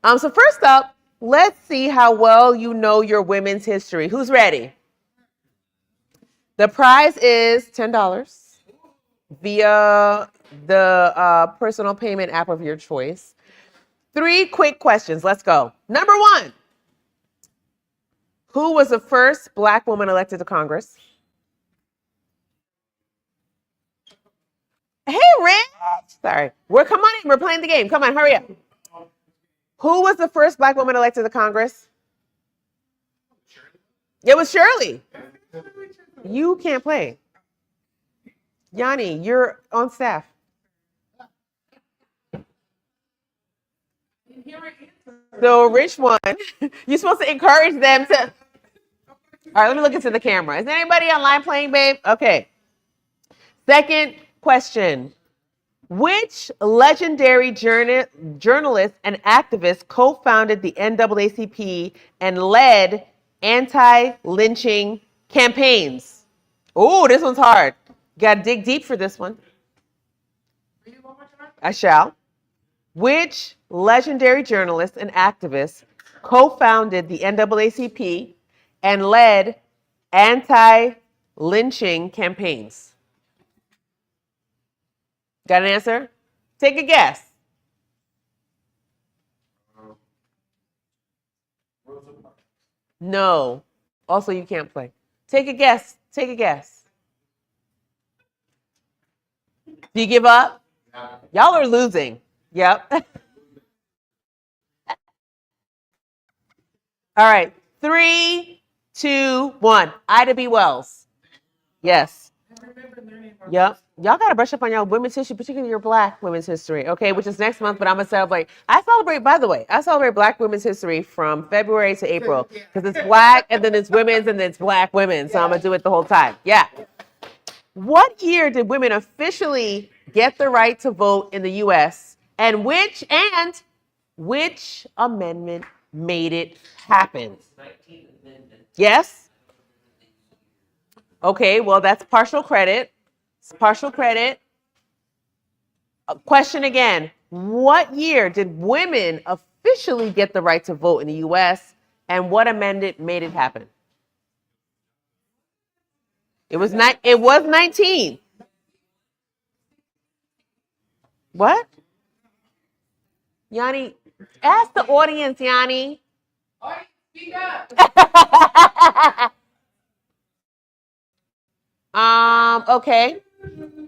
So first up, let's see how well you know your women's history. Who's ready? The prize is $10 via the personal payment app of your choice. 3 quick questions. Let's go. Number 1. Who was the first Black woman elected to Congress? Hey, Rich. Sorry. Come on in. We're playing the game. Come on, hurry up. Who was the first Black woman elected to Congress? It was Shirley. You can't play. Yanni, you're on staff. So Rich won. You're supposed to encourage them to. All right, let me look into the camera. Is anybody online playing, babe? Okay. Second question. Which legendary journalist and activist co-founded the NAACP and led anti-lynching campaigns? Oh, this one's hard. Got to dig deep for this one. I shall. Which legendary journalist and activist co-founded the NAACP and led anti-lynching campaigns? Got an answer? Take a guess. No. Also, you can't play. Take a guess. Take a guess. Do you give up? Y'all are losing. Yep. All right. 3, 2, 1. Ida B. Wells. Yes. Yep. Y'all got to brush up on your women's history, particularly your Black women's history, okay, which is next month, but I'm going to celebrate. I celebrate Black women's history from February to April because it's Black and then it's women's and then it's Black women. So I'm going to do it the whole time. Yeah. What year did women officially get the right to vote in the U.S. and which amendment made it happen? 19th Amendment. Yes? Okay, well, that's partial credit. It's partial credit. Question again. What year did women officially get the right to vote in the U.S. and what amendment made it happen? It was 19. What? Yanni, ask the audience, Yanni. All right, speak up. Okay.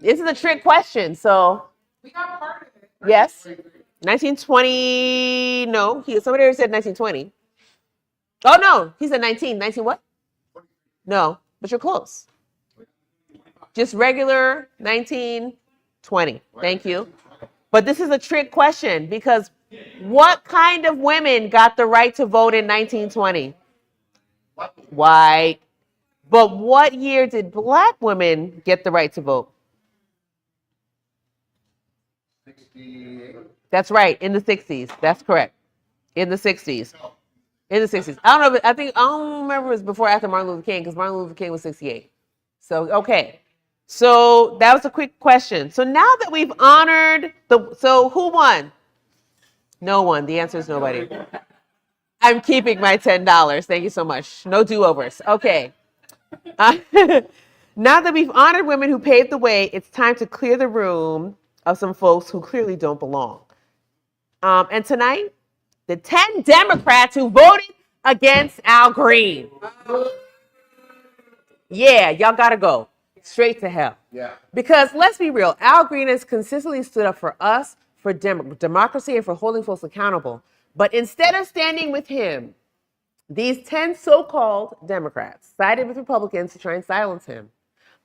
This is a trick question, so. We got part of it. Yes. 1920. No, somebody already said 1920. Oh no, he said 19. 19 what? No, but you're close. Just regular 1920. Thank you. But this is a trick question because what kind of women got the right to vote in 1920? White. But what year did Black women get the right to vote? 68. That's right, in the 60s. That's correct. In the 60s. In the 60s. I don't know, I don't remember if it was before or after Martin Luther King because Martin Luther King was 68. So, okay. So that was a quick question. So now that we've honored so who won? No one. The answer is nobody. I'm keeping my $10. Thank you so much. No do-overs. Okay. Now that we've honored women who paved the way, it's time to clear the room of some folks who clearly don't belong. And tonight, the 10 Democrats who voted against Al Green. Yeah, y'all gotta go straight to hell. Yeah. Because let's be real, Al Green has consistently stood up for us, for democracy, and for holding folks accountable. But instead of standing with him, these 10 so-called Democrats sided with Republicans to try and silence him.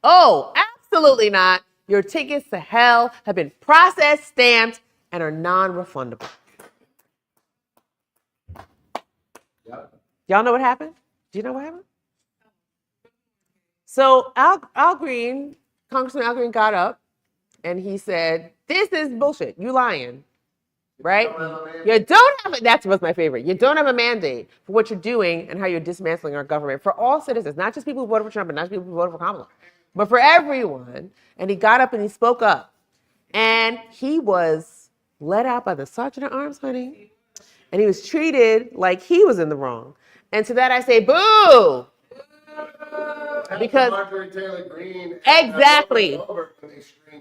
Oh, absolutely not. Your tickets to hell have been processed, stamped, and are non-refundable. Yep. Y'all know what happened? Do you know what happened? So Al Green, Congressman Al Green got up and he said, this is bullshit. You lying. Right? You don't have that's what's my favorite. You don't have a mandate for what you're doing and how you're dismantling our government for all citizens, not just people who voted for Trump and not just people who voted for Kamala, but for everyone. And he got up and he spoke up. And he was let out by the sergeant at arms, honey. And he was treated like he was in the wrong. And to that I say, boo! Because exactly.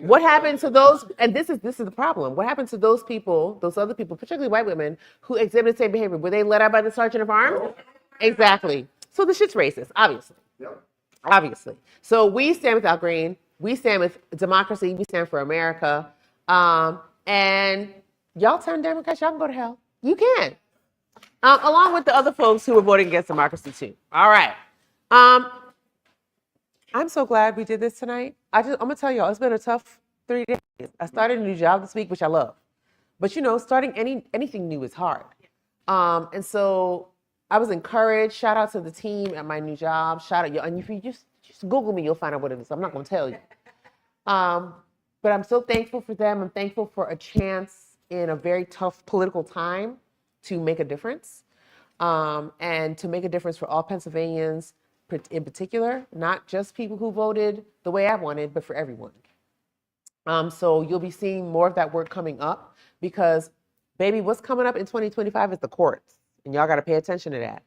What happened to those, and this is the problem. What happened to those people, those other people, particularly white women, who exhibited the same behavior? Were they let out by the sergeant of arms? Exactly. So the shit's racist, obviously. Yep. Obviously. So we stand with Al Green. We stand with democracy. We stand for America. And y'all 10 Democrats, y'all can go to hell. You can. Along with the other folks who were voting against democracy too. All right. I'm so glad we did this tonight. I'm gonna tell y'all, it's been a tough 3 days. I started a new job this week, which I love. But you know, starting anything new is hard. And so I was encouraged. Shout out to the team at my new job. Shout out, and if you just Google me, you'll find out what it is. I'm not gonna tell you. But I'm so thankful for them. I'm thankful for a chance in a very tough political time to make a difference. And to make a difference for all Pennsylvanians in particular, not just people who voted the way I wanted, but for everyone. So you'll be seeing more of that work coming up because, baby, what's coming up in 2025 is the courts. And y'all got to pay attention to that.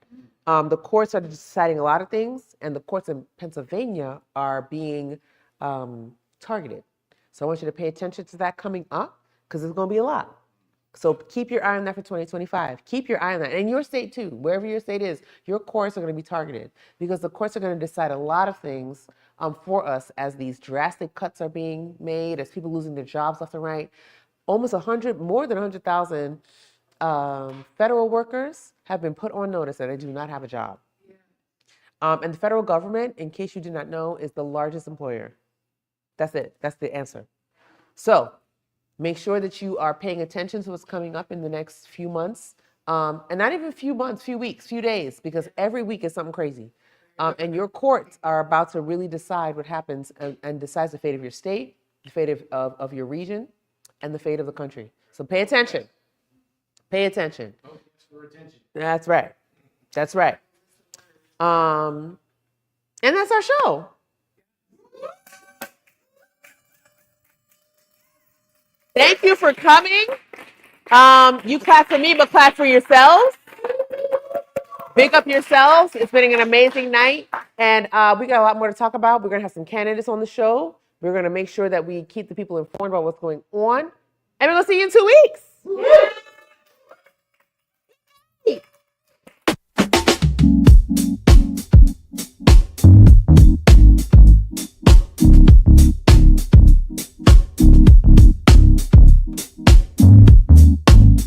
The courts are deciding a lot of things, and the courts in Pennsylvania are being targeted. So I want you to pay attention to that coming up because it's going to be a lot. So keep your eye on that for 2025. Keep your eye on that. And your state too, wherever your state is, your courts are going to be targeted because the courts are going to decide a lot of things for us as these drastic cuts are being made, as people losing their jobs left and right. More than 100,000 federal workers have been put on notice that they do not have a job. And the federal government, in case you did not know, is the largest employer. That's it. That's the answer. So make sure that you are paying attention to what's coming up in the next few months. And not even few months, few weeks, few days, because every week is something crazy. And your courts are about to really decide what happens and decides the fate of your state, the fate of your region, and the fate of the country. So pay attention. Pay attention. Focus for attention. That's right. That's right. And that's our show. Thank you for coming. You clap for me, but clap for yourselves. Big up yourselves. It's been an amazing night. And we got a lot more to talk about. We're going to have some candidates on the show. We're going to make sure that we keep the people informed about what's going on. And we're going to see you in 2 weeks.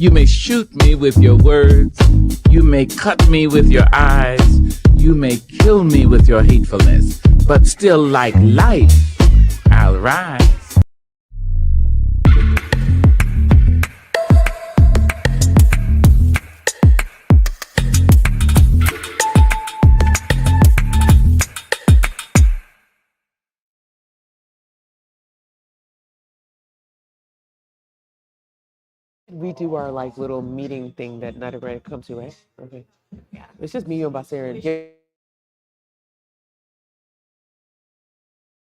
You may shoot me with your words. You may cut me with your eyes. You may kill me with your hatefulness. But still, like life, I'll rise. We do our like little meeting thing that not everybody comes to, right? Okay. Yeah. It's just me, you, and Basir.